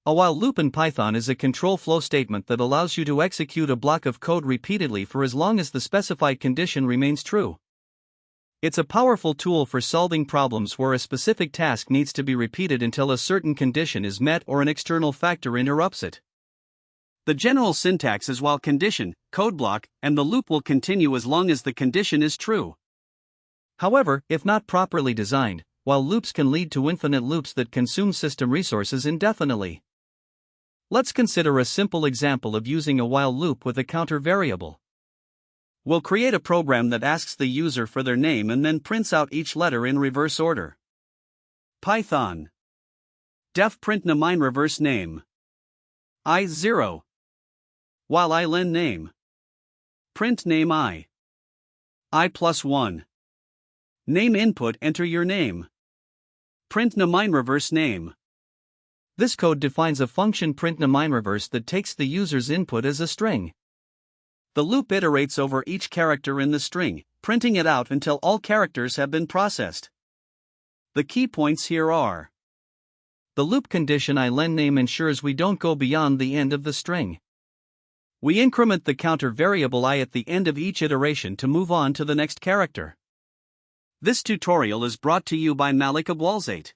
A while loop in Python is a control flow statement that allows you to execute a block of code repeatedly for as long as the specified condition remains true. It's a powerful tool for solving problems where a specific task needs to be repeated until a certain condition is met or an external factor interrupts it. The general syntax is while condition, code block, and the loop will continue as long as the condition is true. However, if not properly designed, while loops can lead to infinite loops that consume system resources indefinitely. Let's consider a simple example of using a while loop with a counter variable. We'll create a program that asks the user for their name and then prints out each letter in reverse order. Python. Def print mine reverse name. I 0. While I len name. Print name I plus 1. Name input enter your name. Print mine reverse name. This code defines a function print mine reverse that takes the user's input as a string. The loop iterates over each character in the string, printing it out until all characters have been processed. The key points here are: the loop condition I len name ensures we don't go beyond the end of the string. We increment the counter variable I at the end of each iteration to move on to the next character. This tutorial is brought to you by Malik Abualzait.